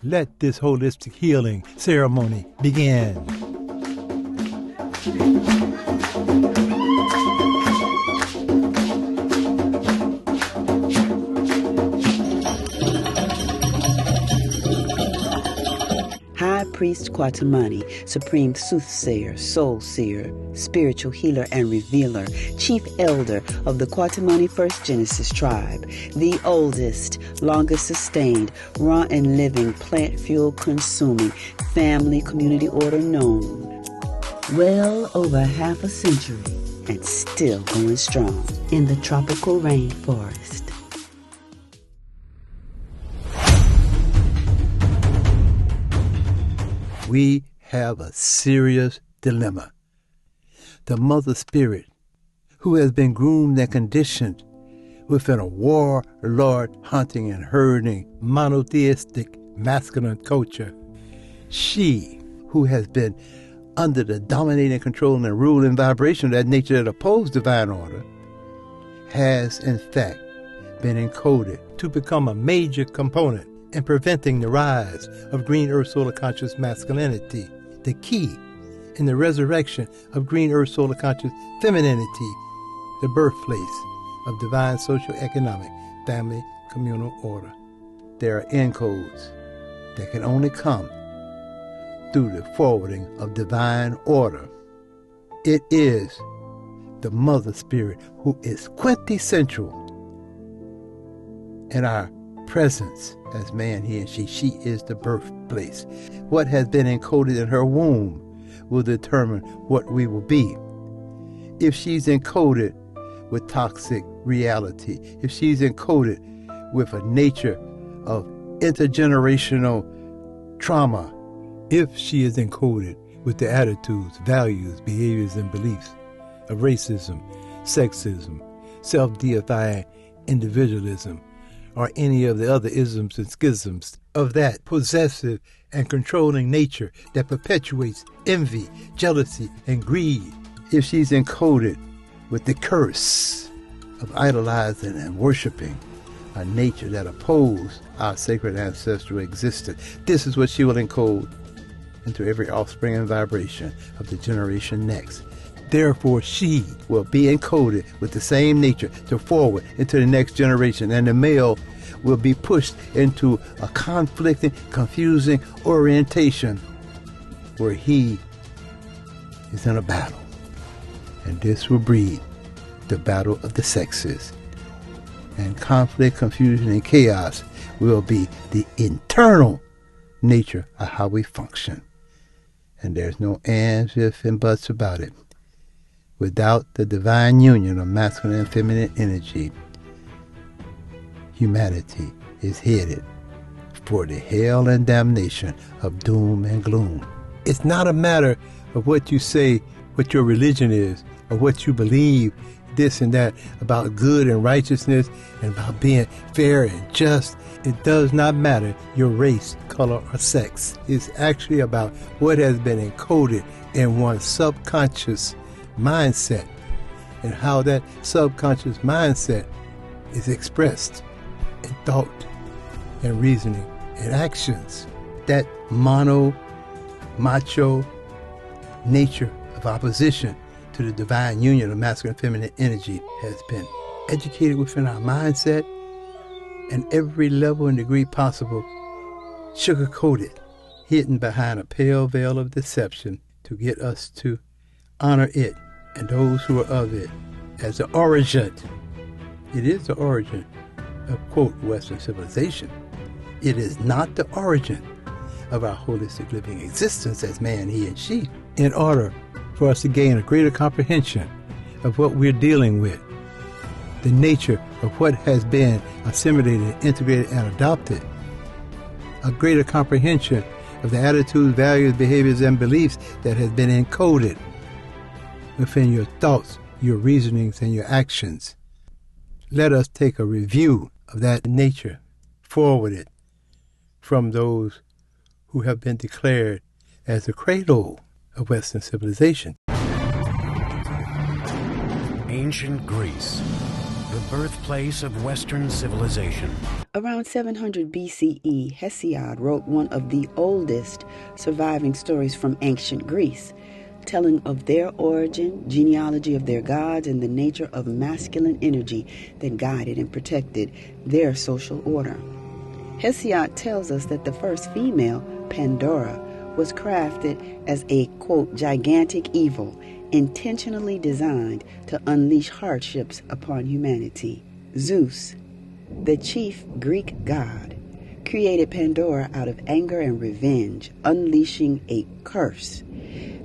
Let this holistic healing ceremony begin. High Priest Kwatamani, Supreme Soothsayer, Soul Seer, Spiritual Healer and Revealer, Chief Elder of the Kwatamani First Genesis Tribe, the oldest, longest sustained, raw and living, plant fuel consuming, family community order known. Well over half a century and still going strong in the tropical rainforest. We have a serious dilemma. The Mother Spirit, who has been groomed and conditioned within a warlord hunting and herding monotheistic masculine culture, she who has been under the dominating control and ruling vibration of that nature that opposed divine order, has in fact been encoded to become a major component in preventing the rise of Green Earth Solar Conscious masculinity, the key in the resurrection of Green Earth Solar Conscious femininity, the birthplace of divine social, economic, family, communal order. There are encodes that can only come through the forwarding of divine order. It is the Mother Spirit who is quintessential in our presence as man, he and she. She is the birthplace. What has been encoded in her womb will determine what we will be. If she's encoded with toxic reality, if she's encoded with a nature of intergenerational trauma, if she is encoded with the attitudes, values, behaviors, and beliefs of racism, sexism, self-deifying individualism, or any of the other isms and schisms of that possessive and controlling nature that perpetuates envy, jealousy, and greed, if she's encoded with the curse of idolizing and worshiping a nature that opposed our sacred ancestral existence, this is what she will encode into every offspring and vibration of the generation next. Therefore, she will be encoded with the same nature to forward into the next generation, and the male will be pushed into a conflicting, confusing orientation where he is in a battle. And this will breed the battle of the sexes. And conflict, confusion, and chaos will be the internal nature of how we function. And there's no ands, ifs, and buts about it. Without the divine union of masculine and feminine energy, humanity is headed for the hell and damnation of doom and gloom. It's not a matter of what you say, what your religion is, or what you believe, this and that, about good and righteousness, and about being fair and just. It does not matter your race, color, or sex. It's actually about what has been encoded in one's subconscious mindset and how that subconscious mindset is expressed in thought and reasoning and actions. That macho nature of opposition to the divine union of masculine and feminine energy has been educated within our mindset, and every level and degree possible sugar-coated, hidden behind a pale veil of deception to get us to honor it and those who are of it as the origin. It is the origin of, quote, Western civilization. It is not the origin of our holistic living existence as man, he, and she. In order for us to gain a greater comprehension of what we're dealing with, the nature of what has been assimilated, integrated, and adopted, a greater comprehension of the attitudes, values, behaviors, and beliefs that has been encoded within your thoughts, your reasonings, and your actions. Let us take a review of that nature forwarded from those who have been declared as the cradle of Western civilization. Ancient Greece, the birthplace of Western civilization. Around 700 BCE, Hesiod wrote one of the oldest surviving stories from ancient Greece, telling of their origin, genealogy of their gods, and the nature of masculine energy that guided and protected their social order. Hesiod tells us that the first female, Pandora, was crafted as a, quote, gigantic evil, intentionally designed to unleash hardships upon humanity. Zeus, the chief Greek god, created Pandora out of anger and revenge, unleashing a curse.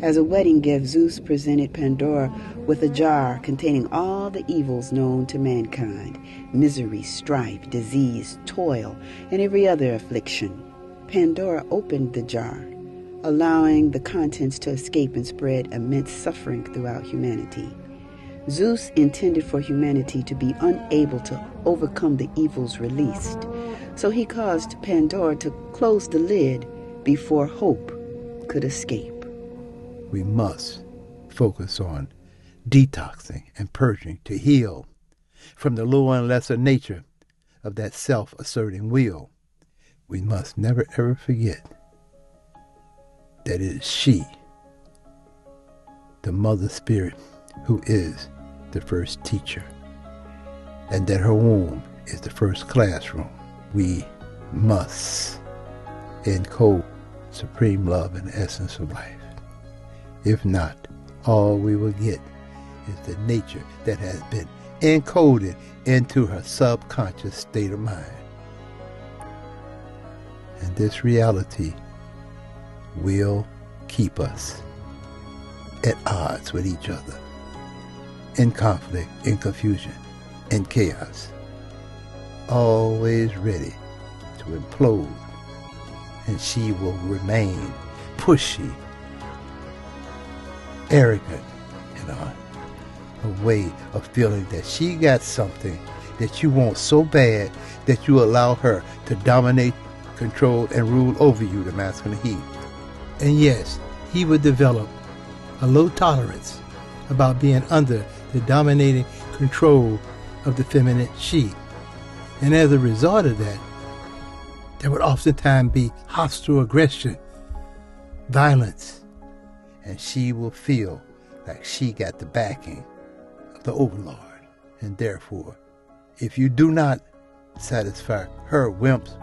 As a wedding gift, Zeus presented Pandora with a jar containing all the evils known to mankind: misery, strife, disease, toil, and every other affliction. Pandora opened the jar, allowing the contents to escape and spread immense suffering throughout humanity. Zeus intended for humanity to be unable to overcome the evils released, so he caused Pandora to close the lid before hope could escape. We must focus on detoxing and purging to heal from the lower and lesser nature of that self-asserting will. We must never ever forget that it is she, the Mother Spirit, who is the first teacher, and that her womb is the first classroom. We must encode supreme love and essence of life. If not, all we will get is the nature that has been encoded into her subconscious state of mind. And this reality will keep us at odds with each other, in conflict, in confusion, in chaos, always ready to implode, and she will remain pushy, arrogant, in a way of feeling that she got something that you want so bad that you allow her to dominate, control, and rule over you, the masculine he. And yes, he would develop a low tolerance about being under the dominating control of the feminine she. And as a result of that, there would oftentimes be hostile aggression, violence, and she will feel like she got the backing of the overlord. And therefore, if you do not satisfy her whims,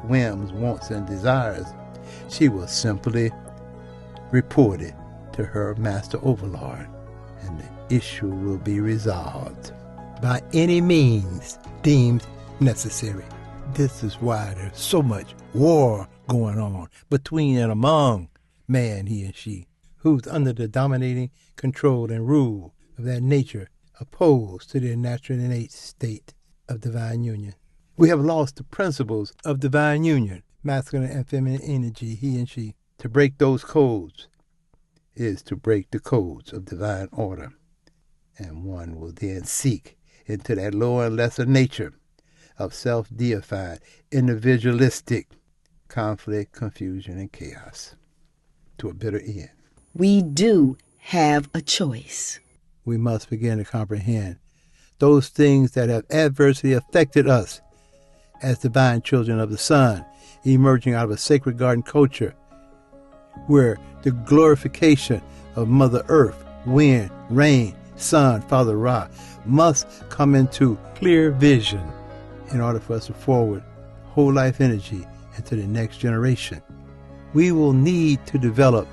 wants, and desires, she will simply report it to her master overlord, and the issue will be resolved by any means deemed necessary. This is why there's so much war going on between and among man, he and she, who's under the dominating control and rule of that nature opposed to their natural innate state of divine union. We have lost the principles of divine union, masculine and feminine energy, he and she. To break those codes is to break the codes of divine order. And one will then seek into that lower and lesser nature of self-deified, individualistic conflict, confusion, and chaos to a bitter end. We do have a choice. We must begin to comprehend those things that have adversely affected us as divine children of the sun, emerging out of a sacred garden culture where the glorification of Mother Earth, wind, rain, sun, Father Ra must come into clear vision in order for us to forward whole life energy into the next generation. We will need to develop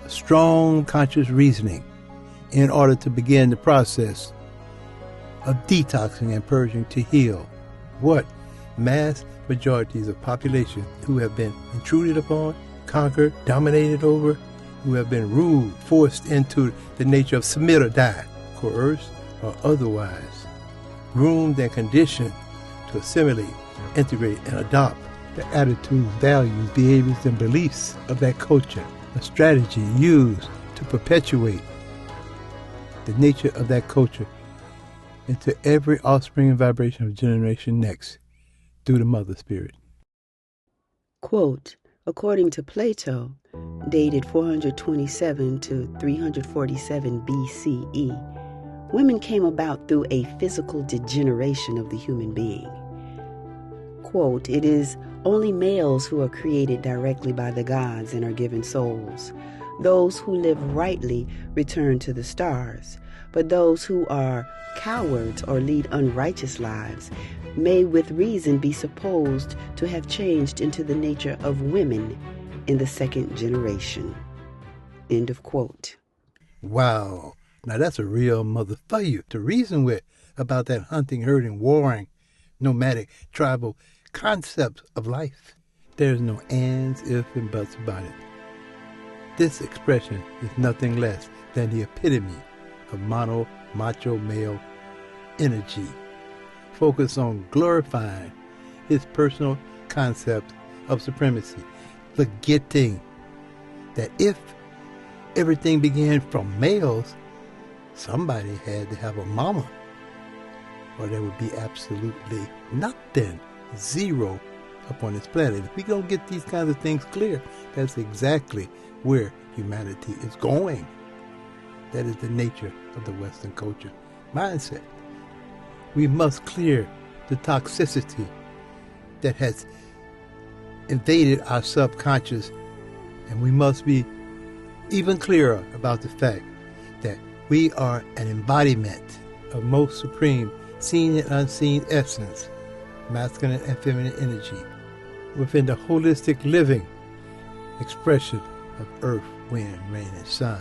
a strong conscious reasoning in order to begin the process of detoxing and purging to heal what mass majorities of population who have been intruded upon, conquered, dominated over, who have been ruled, forced into the nature of submit or die, coerced or otherwise, groomed and conditioned to assimilate, integrate, and adopt the attitudes, values, behaviors, and beliefs of that culture, a strategy used to perpetuate the nature of that culture into every offspring and vibration of generation next through the Mother Spirit. Quote, according to Plato, dated 427 to 347 BCE, women came about through a physical degeneration of the human being. Quote, "It is only males who are created directly by the gods and are given souls. Those who live rightly return to the stars, but those who are cowards or lead unrighteous lives may with reason be supposed to have changed into the nature of women in the second generation." End of quote. Wow. Now that's a real mother for you to reason with about that hunting, herding, warring, nomadic, tribal concept of life. There's no ands, ifs, and buts about it. This expression is nothing less than the epitome of macho male energy, focused on glorifying his personal concept of supremacy, forgetting that if everything began from males, somebody had to have a mama, or there would be absolutely nothing, zero upon this planet. If we don't get these kinds of things clear, that's exactly where humanity is going. That is the nature of the Western culture mindset. We must clear the toxicity that has invaded our subconscious, and we must be even clearer about the fact that we are an embodiment of most supreme seen and unseen essence, masculine and feminine energy, within the holistic living expression of earth, wind, rain, and sun.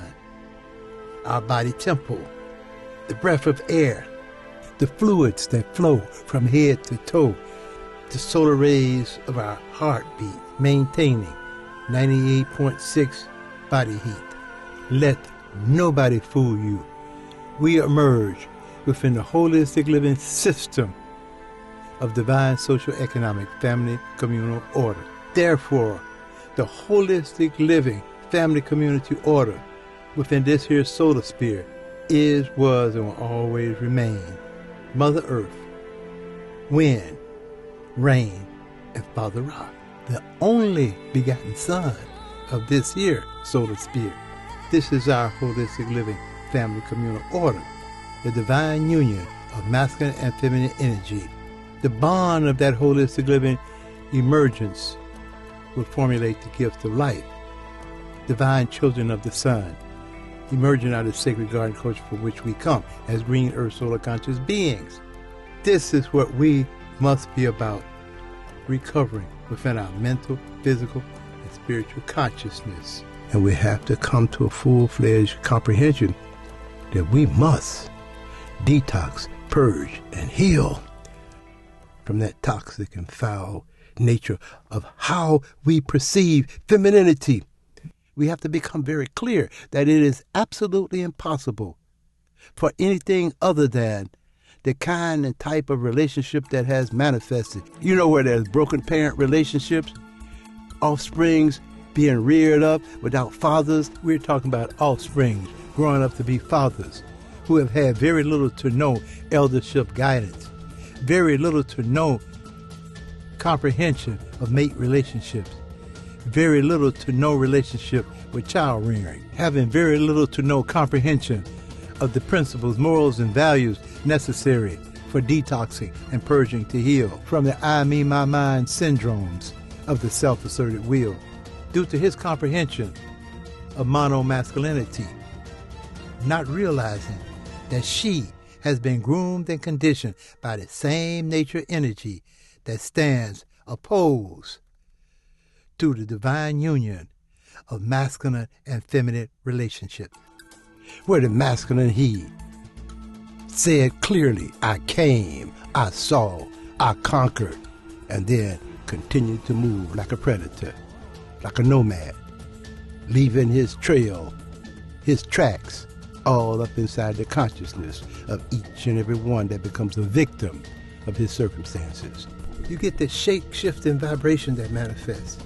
Our body temple, the breath of air, the fluids that flow from head to toe, the solar rays of our heartbeat, maintaining 98.6 body heat. Let nobody fool you. We emerge within the holistic living system of divine social, economic, family, communal order. Therefore, the holistic living family community order within this here solar sphere is, was, and will always remain Mother Earth, wind, rain, and Father Rock, the only begotten son of this here solar sphere. This is our holistic living family communal order, the divine union of masculine and feminine energy. The bond of that holistic living emergence will formulate the gift of life. Divine children of the sun, emerging out of the sacred garden culture from which we come as green earth solar conscious beings. This is what we must be about, recovering within our mental, physical, and spiritual consciousness. And we have to come to a full-fledged comprehension that we must detox, purge, and heal from that toxic and foul nature of how we perceive femininity. We have to become very clear that it is absolutely impossible for anything other than the kind and type of relationship that has manifested. You know, where there's broken parent relationships, offsprings being reared up without fathers. We're talking about offsprings growing up to be fathers who have had very little to no eldership guidance, very little to no comprehension of mate relationships, very little to no relationship with child rearing, having very little to no comprehension of the principles, morals, and values necessary for detoxing and purging to heal from the I, me, my mind syndromes of the self-asserted will, due to his comprehension of mono-masculinity, not realizing that she has been groomed and conditioned by the same nature energy that stands opposed to the divine union of masculine and feminine relationships, where the masculine he said clearly, I came, I saw, I conquered, and then continued to move like a predator, like a nomad, leaving his trail, his tracks, all up inside the consciousness of each and every one that becomes a victim of his circumstances. You get the shape-shifting vibration that manifests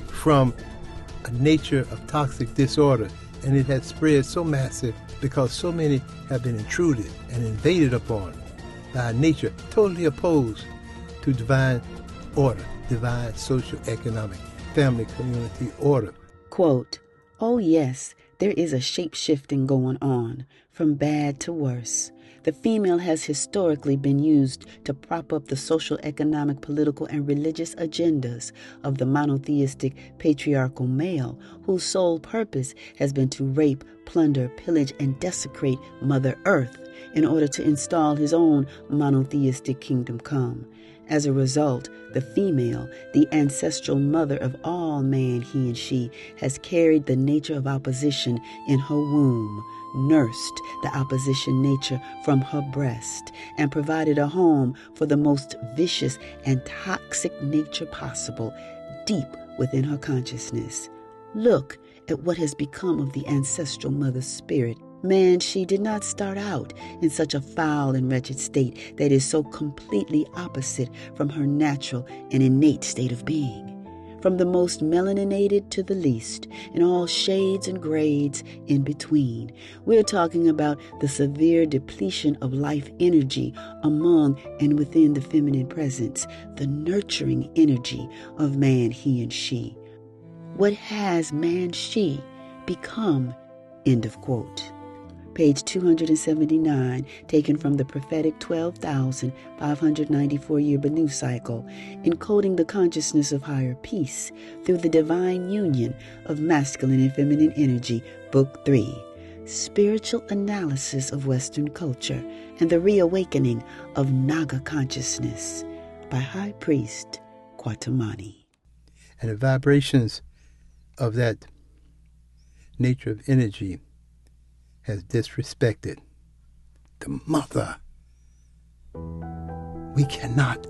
from a nature of toxic disorder, and it has spread so massive because so many have been intruded and invaded upon by a nature totally opposed to divine order, divine social, economic, family, community order. Quote, "Oh yes, There is a shape-shifting going on, from bad to worse. The female has historically been used to prop up the social, economic, political, and religious agendas of the monotheistic patriarchal male, whose sole purpose has been to rape, plunder, pillage, and desecrate Mother Earth in order to install his own monotheistic kingdom come. As a result, the female, the ancestral mother of all man, he and she, has carried the nature of opposition in her womb, nursed the opposition nature from her breast, and provided a home for the most vicious and toxic nature possible deep within her consciousness. Look at what has become of the ancestral mother's spirit. Man, she did not start out in such a foul and wretched state that is so completely opposite from her natural and innate state of being. From the most melaninated to the least, in all shades and grades in between, we're talking about the severe depletion of life energy among and within the feminine presence, the nurturing energy of man, he and she. What has man, she become? End of quote. Page 279, taken from the prophetic 12,594-year Benu cycle, encoding the consciousness of higher peace through the divine union of masculine and feminine energy, Book 3, Spiritual Analysis of Western Culture and the Reawakening of Naga Consciousness, by High Priest Kwatamani. And the vibrations of that nature of energy has disrespected the mother. We cannot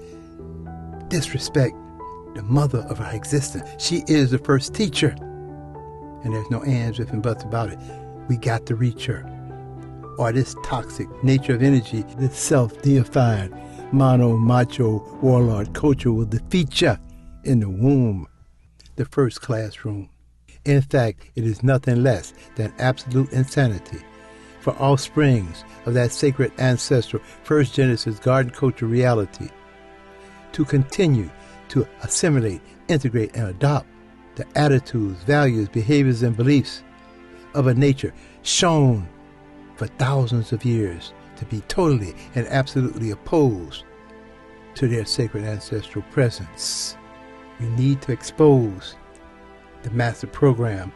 disrespect the mother of our existence. She is the first teacher. And there's no ands, ifs, and buts about it. We got to reach her. Or this toxic nature of energy, this self-deified, macho, warlord culture will defeat you in the womb, the first classroom. In fact, it is nothing less than absolute insanity for offsprings of that sacred ancestral first Genesis garden culture reality to continue to assimilate, integrate, and adopt the attitudes, values, behaviors, and beliefs of a nature shown for thousands of years to be totally and absolutely opposed to their sacred ancestral presence. We need to expose the master program.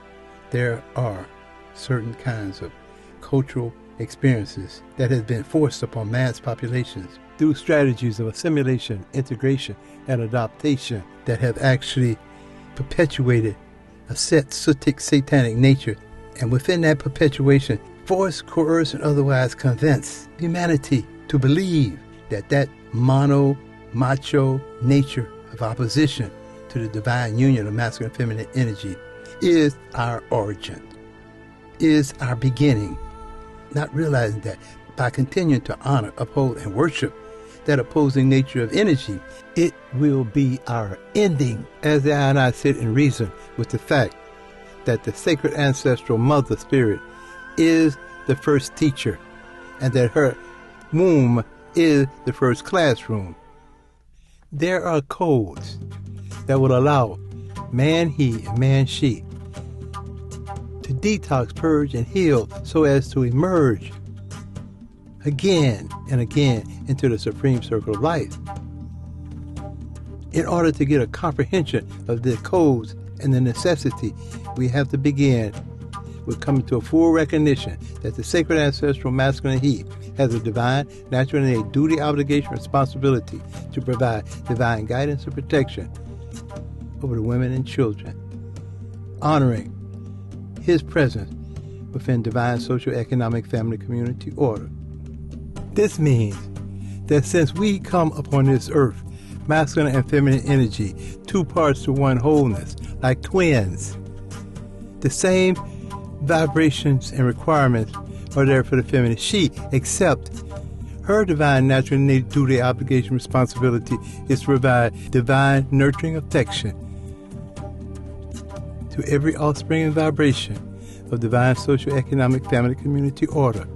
There are certain kinds of cultural experiences that have been forced upon mass populations through strategies of assimilation, integration, and adaptation that have actually perpetuated a set sotic satanic nature, and within that perpetuation, force, coerce, and otherwise convince humanity to believe that that macho nature of opposition to the divine union of masculine and feminine energy is our origin, is our beginning. Not realizing that by continuing to honor, uphold, and worship that opposing nature of energy, it will be our ending, as the I and I sit and reason with the fact that the sacred ancestral mother spirit is the first teacher and that her womb is the first classroom. There are codes that will allow man he and man she to detox, purge, and heal so as to emerge again and again into the supreme circle of life. In order to get a comprehension of the codes and the necessity, we have to begin with coming to a full recognition that the sacred ancestral masculine he has a divine, natural, and innate duty, obligation, responsibility to provide divine guidance and protection over the women and children, honoring his presence within divine social, economic, family, community order. This means that since we come upon this earth, masculine and feminine energy, two parts to one wholeness, like twins, the same vibrations and requirements are there for the feminine she, except her divine, natural, innate duty, obligation, responsibility is to provide divine nurturing affection to every offspring and vibration of divine social, economic, family, community order.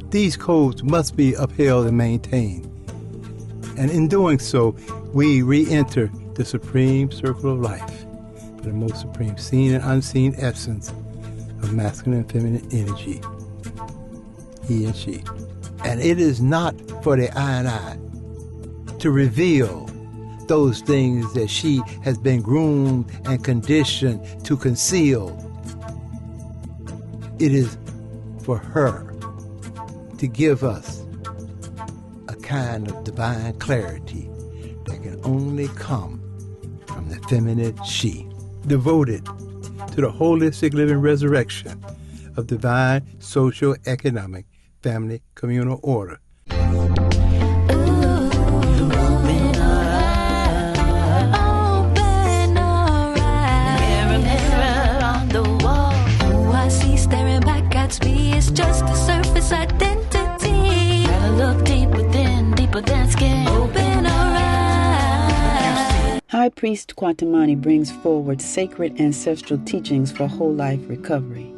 These codes must be upheld and maintained. And in doing so, we re-enter the supreme circle of life, the most supreme seen and unseen essence of masculine and feminine energy, he and she. And it is not for the I and I to reveal those things that she has been groomed and conditioned to conceal. It is for her to give us a kind of divine clarity that can only come from the feminine she, devoted to the holistic living resurrection of divine social, economic, family, communal order. It's just a surface identity. Gotta look deep within, deeper than skin. Open our eyes. High Priest Kwatamani brings forward sacred ancestral teachings for whole life recovery.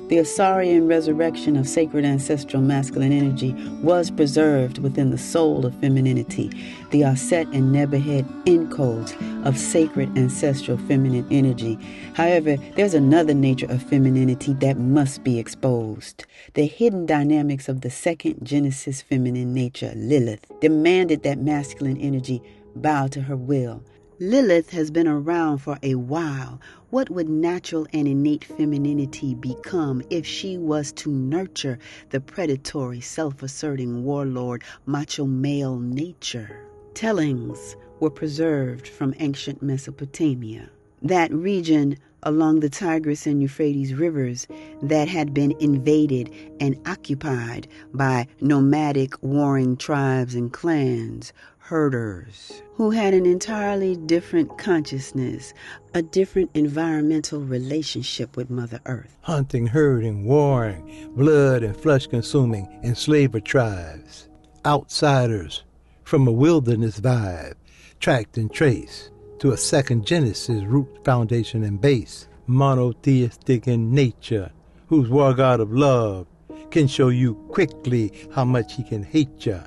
The Osarian resurrection of sacred ancestral masculine energy was preserved within the soul of femininity. The Aset and Nebuchad encodes of sacred ancestral feminine energy. However, there's another nature of femininity that must be exposed. The hidden dynamics of the second Genesis feminine nature, Lilith, demanded that masculine energy bow to her will. Lilith has been around for a while. What would natural and innate femininity become if she was to nurture the predatory, self-asserting warlord macho male nature? Tellings were preserved from ancient Mesopotamia, that region along the Tigris and Euphrates rivers that had been invaded and occupied by nomadic warring tribes and clans, herders, who had an entirely different consciousness, a different environmental relationship with Mother Earth. Hunting, herding, warring, blood and flesh-consuming enslaver tribes, outsiders from a wilderness vibe, tracked and traced to a second Genesis root, foundation, and base, monotheistic in nature, whose war god of love can show you quickly how much he can hate you.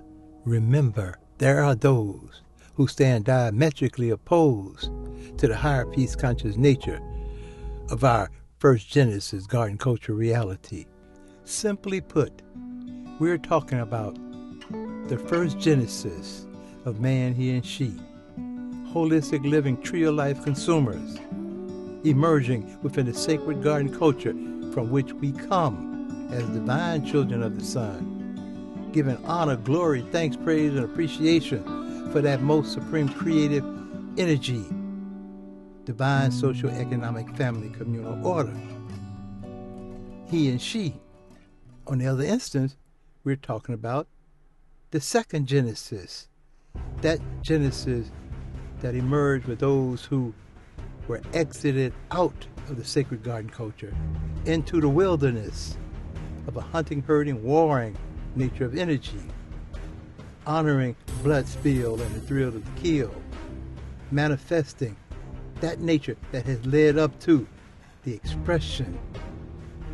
Remember, there are those who stand diametrically opposed to the higher peace conscious nature of our first Genesis garden culture reality. Simply put, we're talking about the first Genesis of man, he, and she, holistic living trio life consumers, emerging within the sacred garden culture from which we come as divine children of the sun, giving honor, glory, thanks, praise, and appreciation for that most supreme creative energy, divine social, economic, family, communal order. He and she. On the other instance, we're talking about the second Genesis, that Genesis that emerged with those who were exited out of the sacred garden culture into the wilderness of a hunting, herding, warring nature of energy, honoring blood spill and the thrill of the kill, manifesting that nature that has led up to the expression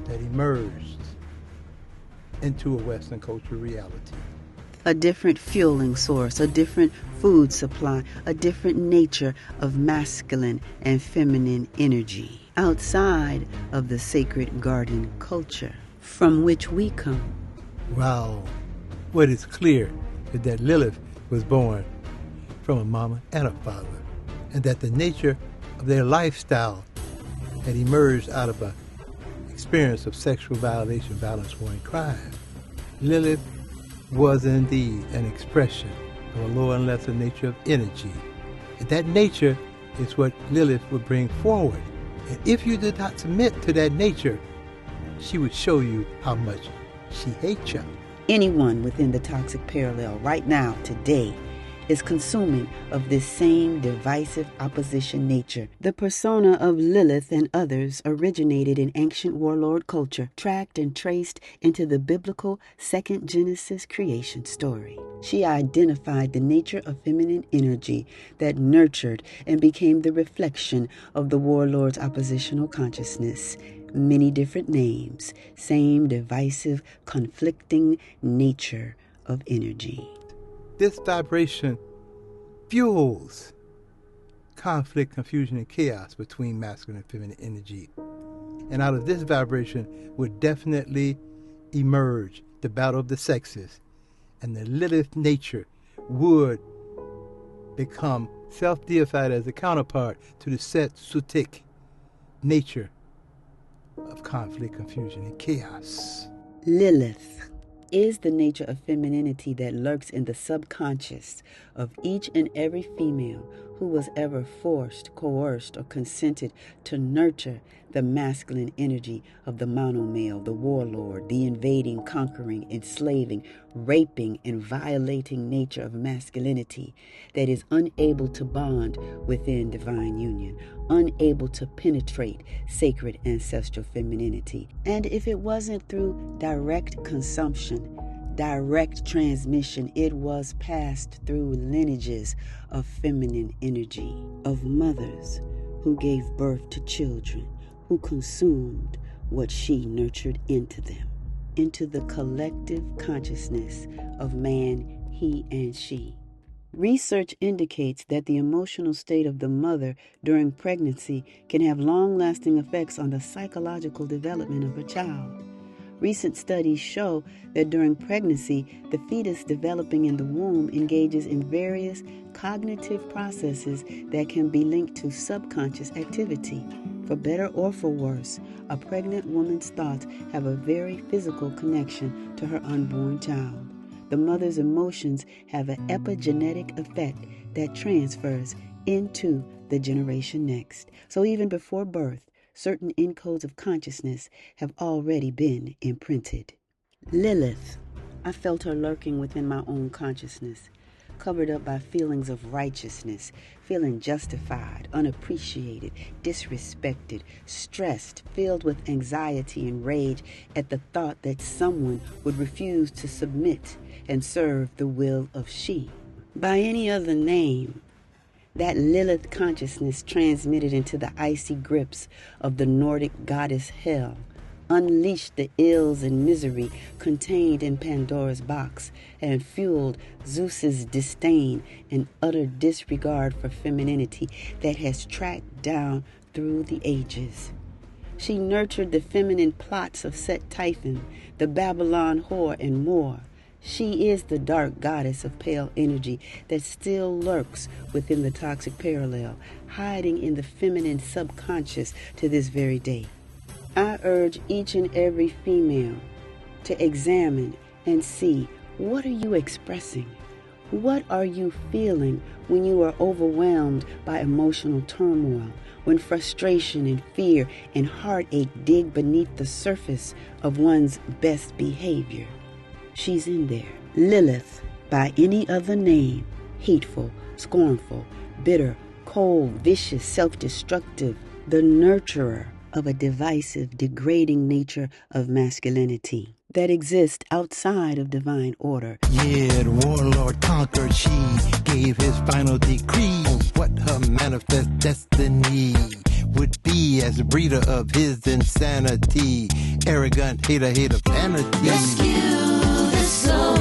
that emerged into a Western culture reality. A different fueling source, a different food supply, a different nature of masculine and feminine energy outside of the sacred garden culture from which we come. Wow. What is clear is that Lilith was born from a mama and a father, and that the nature of their lifestyle had emerged out of an experience of sexual violation, violence, war, and crime. Lilith was indeed an expression of a lower and lesser nature of energy. And that nature is what Lilith would bring forward. And if you did not submit to that nature, she would show you how much she hates you. Anyone within the toxic parallel right now, today, is consuming of this same divisive opposition nature. The persona of Lilith and others originated in ancient warlord culture, tracked and traced into the biblical second Genesis creation story. She identified the nature of feminine energy that nurtured and became the reflection of the warlord's oppositional consciousness. Many different names, same divisive, conflicting nature of energy. This vibration fuels conflict, confusion, and chaos between masculine and feminine energy. And out of this vibration would definitely emerge the battle of the sexes. And the Lilith nature would become self-deified as a counterpart to the Set Sutik nature of conflict, confusion, and chaos. Lilith is the nature of femininity that lurks in the subconscious of each and every female who was ever forced, coerced, or consented to nurture the masculine energy of the monomale, the warlord, the invading, conquering, enslaving, raping, and violating nature of masculinity that is unable to bond within divine union, unable to penetrate sacred ancestral femininity. And if it wasn't through direct consumption, direct transmission, it was passed through lineages of feminine energy, of mothers who gave birth to children, who consumed what she nurtured into them, into the collective consciousness of man, he and she. Research indicates that the emotional state of the mother during pregnancy can have long-lasting effects on the psychological development of her child. Recent studies show that during pregnancy, the fetus developing in the womb engages in various cognitive processes that can be linked to subconscious activity. For better or for worse, a pregnant woman's thoughts have a very physical connection to her unborn child. The mother's emotions have an epigenetic effect that transfers into the generation next. So even before birth, certain encodes of consciousness have already been imprinted. Lilith, I felt her lurking within my own consciousness, covered up by feelings of righteousness, feeling justified, unappreciated, disrespected, stressed, filled with anxiety and rage at the thought that someone would refuse to submit and serve the will of she. By any other name, that Lilith consciousness transmitted into the icy grips of the Nordic goddess Hel, unleashed the ills and misery contained in Pandora's box, and fueled Zeus's disdain and utter disregard for femininity that has tracked down through the ages. She nurtured the feminine plots of Set Typhon, the Babylon whore, and more. She is the dark goddess of pale energy that still lurks within the toxic parallel, hiding in the feminine subconscious to this very day. I urge each and every female to examine and see, what are you expressing? What are you feeling when you are overwhelmed by emotional turmoil, when frustration and fear and heartache dig beneath the surface of one's best behavior? She's in there. Lilith, by any other name, hateful, scornful, bitter, cold, vicious, self-destructive, the nurturer of a divisive, degrading nature of masculinity that exists outside of divine order. Yeah, the warlord conquered. She gave his final decree on what her manifest destiny would be as a breeder of his insanity. Arrogant, hater vanity. Rescue this soul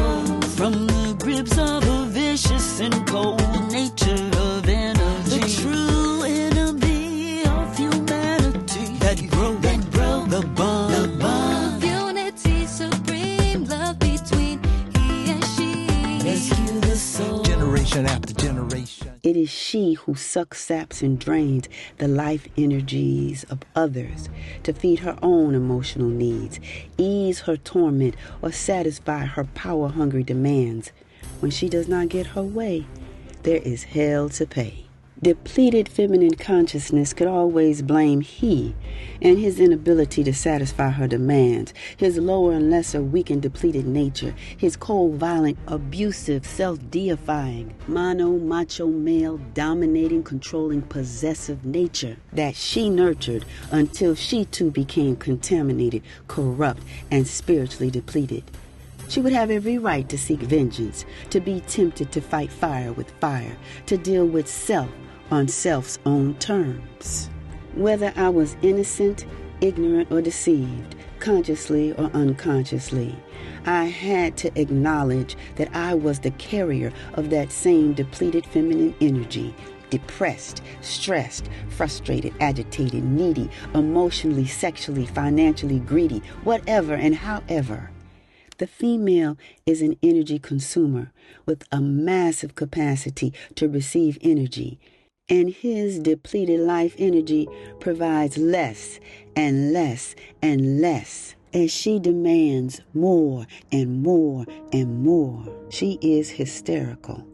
from the grips of a vicious and cold nature of energy. The true enemy of humanity that broke the bond. The bond of unity, supreme love between he and she. Rescue the soul. Generation after generation. It is she who sucks, saps, and drains the life energies of others to feed her own emotional needs, ease her torment, or satisfy her power-hungry demands. When she does not get her way, there is hell to pay. Depleted feminine consciousness could always blame he and his inability to satisfy her demands, his lower and lesser weak and depleted nature, his cold, violent, abusive, self-deifying, macho male, dominating, controlling, possessive nature that she nurtured until she too became contaminated, corrupt, and spiritually depleted. She would have every right to seek vengeance, to be tempted to fight fire with fire, to deal with self on self's own terms. Whether I was innocent, ignorant, or deceived, consciously or unconsciously, I had to acknowledge that I was the carrier of that same depleted feminine energy, depressed, stressed, frustrated, agitated, needy, emotionally, sexually, financially greedy, whatever and however. The female is an energy consumer with a massive capacity to receive energy, and his depleted life energy provides less and less and less as she demands more and more and more. She is hysterical,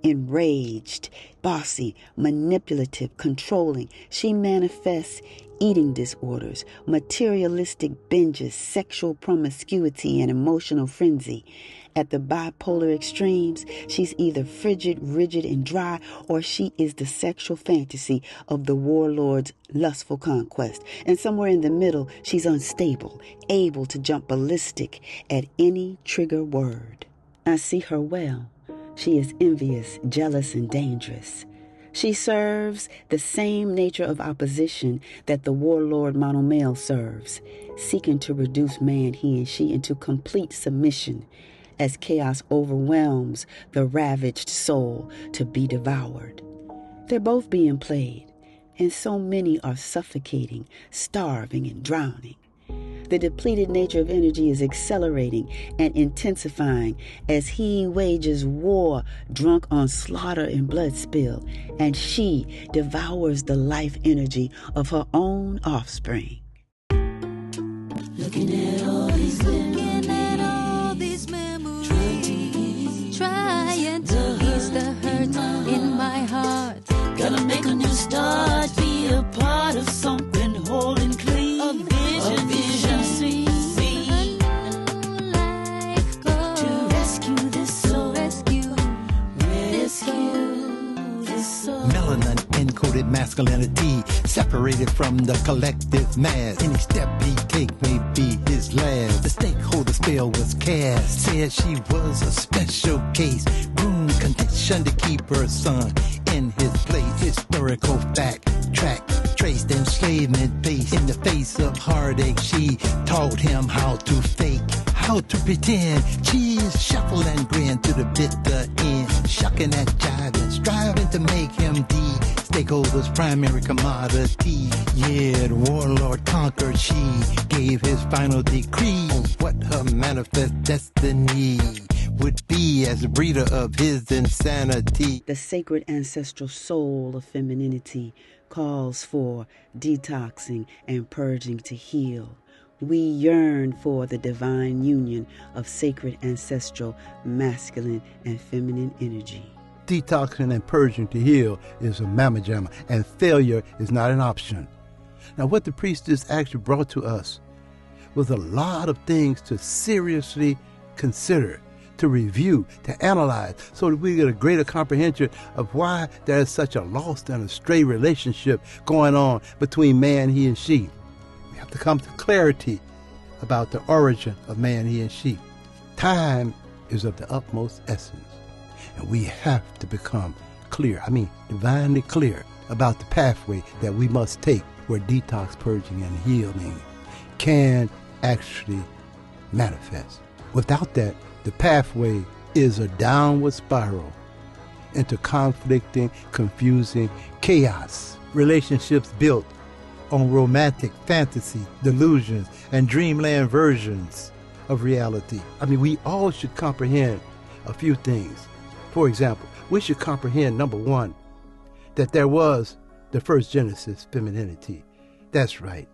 enraged, bossy, manipulative, controlling. She manifests eating disorders, materialistic binges, sexual promiscuity, and emotional frenzy. At the bipolar extremes, she's either frigid, rigid, and dry, or she is the sexual fantasy of the warlord's lustful conquest. And somewhere in the middle, she's unstable, able to jump ballistic at any trigger word. I see her well. She is envious, jealous, and dangerous. She serves the same nature of opposition that the warlord monomale serves, seeking to reduce man, he and she, into complete submission as chaos overwhelms the ravaged soul to be devoured. They're both being played, and so many are suffocating, starving, and drowning. The depleted nature of energy is accelerating and intensifying as he wages war drunk on slaughter and blood spill, and she devours the life energy of her own offspring. Looking at all these memories, trying to ease the hurt in my heart. Gotta make a new start, be a part of something whole and clean. A vision, see. A new life goes to rescue this soul, rescue this soul. Melanin encoded masculinity, separated from the collective mass. Any step he take may be his last. The stakeholder spell was cast. Said she was a special case, groomed, conditioned to keep her son in his place. Historical fact, track, traced enslavement base. In the face of heartache, she taught him how to fake, how to pretend. Cheese, shuffle and grin to the bitter end. Shucking and jiving, striving to make him the stakeholder's primary commodity. Yeah, the warlord conquered. She gave his final decree on what her manifest destiny would be as a breeder of his insanity. The sacred ancestral soul of femininity calls for detoxing and purging to heal. We yearn for the divine union of sacred ancestral masculine and feminine energy. Detoxing and purging to heal is a mamma jamma, and failure is not an option. Now, what the priestess actually brought to us was a lot of things to seriously consider, to review, to analyze, so that we get a greater comprehension of why there is such a lost and astray relationship going on between man, he, and she. We have to come to clarity about the origin of man, he, and she. Time is of the utmost essence, and we have to become clear, divinely clear, about the pathway that we must take where detox, purging, and healing can actually manifest. Without that, the pathway is a downward spiral into conflicting, confusing chaos. Relationships built on romantic fantasy, delusions, and dreamland versions of reality. We all should comprehend a few things. For example, we should comprehend, number one, that there was the first Genesis femininity. That's right.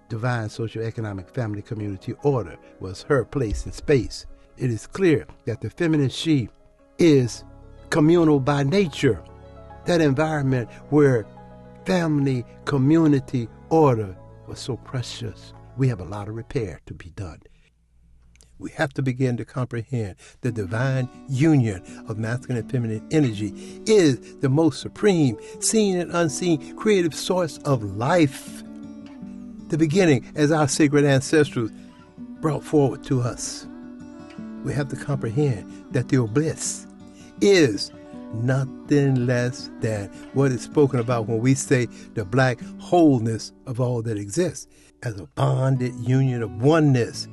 Divine socioeconomic family community order was her place in space. It is clear that the feminine she is communal by nature. That environment where family community order was so precious. We have a lot of repair to be done. We have to begin to comprehend the divine union of masculine and feminine energy is the most supreme, seen and unseen, creative source of life. The beginning, as our sacred ancestors brought forward to us. We have to comprehend that the bliss is nothing less than what is spoken about when we say the black wholeness of all that exists as a bonded union of oneness.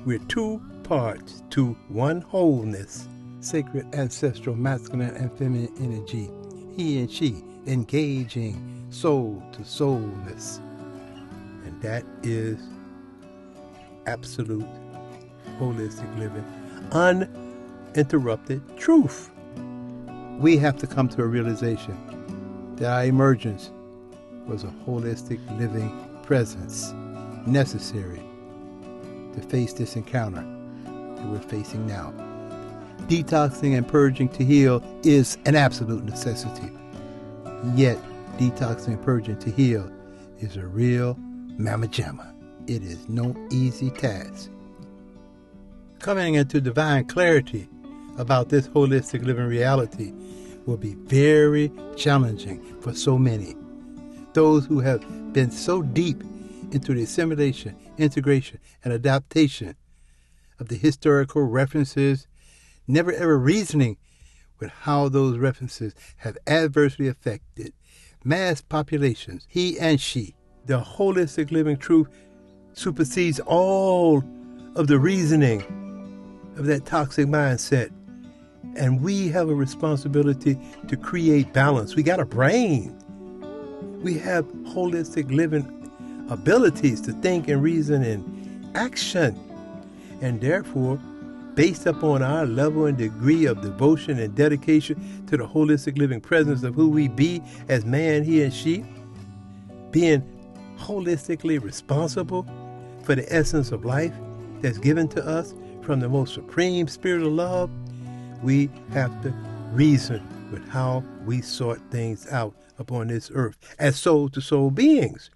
We're two parts to one wholeness. Sacred ancestral masculine and feminine energy he and she, engaging soul to soulless. And that is absolute holistic living, uninterrupted truth. We have to come to a realization that our emergence was a holistic living presence necessary to face this encounter that we're facing now. Detoxing and purging to heal is an absolute necessity. Yet, detoxing and purging to heal is a real mamma jamma. It is no easy task. Coming into divine clarity about this holistic living reality will be very challenging for so many. Those who have been so deep into the assimilation, integration, and adaptation of the historical references, never ever reasoning with how those references have adversely affected mass populations, he and she. The holistic living truth supersedes all of the reasoning of that toxic mindset. And we have a responsibility to create balance. We got a brain. We have holistic living abilities to think and reason in action. And therefore, based upon our level and degree of devotion and dedication to the holistic living presence of who we be as man, he, and she, being holistically responsible for the essence of life that's given to us from the most supreme spirit of love, we have to reason with how we sort things out upon this earth as soul-to-soul beings.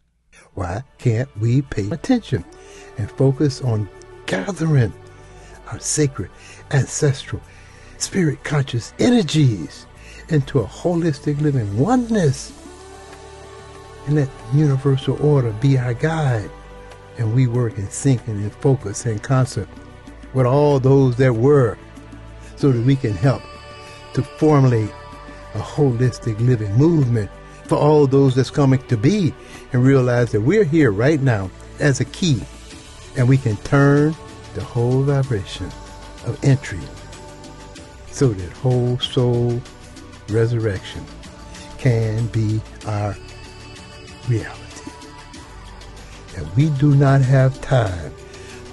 Why can't we pay attention and focus on gathering our sacred, ancestral, spirit-conscious energies into a holistic living oneness, and let the universal order be our guide, and we work in sync and in focus and concert with all those that were, so that we can help to formulate a holistic living movement for all those that's coming to be, and realize that we're here right now as a key, and we can turn the whole vibration of entry so that whole soul resurrection can be our reality. And we do not have time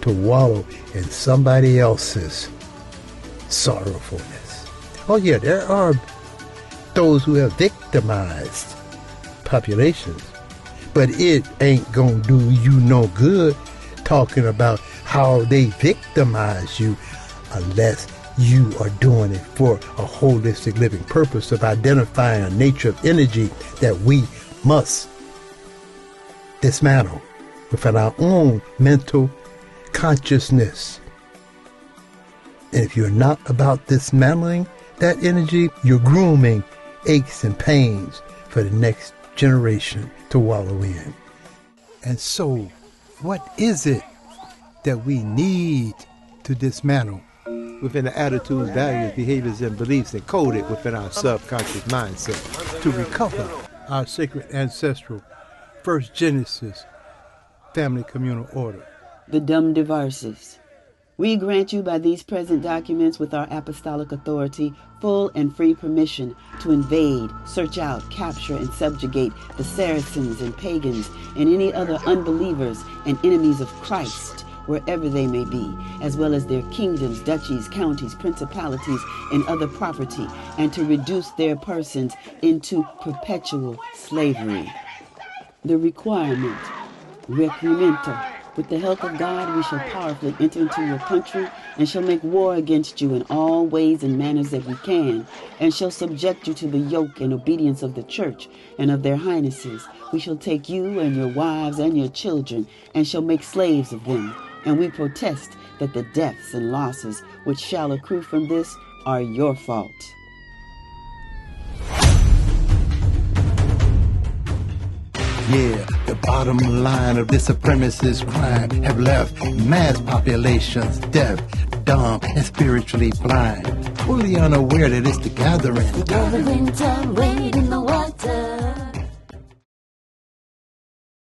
to wallow in somebody else's sorrowfulness. Oh yeah, there are those who have victimized populations, but it ain't gonna do you no good talking about how they victimize you unless you are doing it for a holistic living purpose of identifying a nature of energy that we must dismantle within our own mental consciousness. And if you're not about dismantling that energy, you're grooming aches and pains for the next generation to wallow in. And so, what is it that we need to dismantle within the attitudes, values, behaviors, and beliefs encoded within our subconscious mindset to recover our sacred ancestral first Genesis family communal order? The dumb devices. We grant you by these present documents with our apostolic authority full and free permission to invade, search out, capture, and subjugate the Saracens and pagans and any other unbelievers and enemies of Christ wherever they may be, as well as their kingdoms, duchies, counties, principalities, and other property, and to reduce their persons into perpetual slavery. The requirement, requiremento. With the help of God, we shall powerfully enter into your country and shall make war against you in all ways and manners that we can, and shall subject you to the yoke and obedience of the church and of their highnesses. We shall take you and your wives and your children and shall make slaves of them. And we protest that the deaths and losses which shall accrue from this are your fault. Yeah, the bottom line of this supremacist crime have left mass populations deaf, dumb, and spiritually blind, fully unaware that it's the gathering. The winter wade in the water.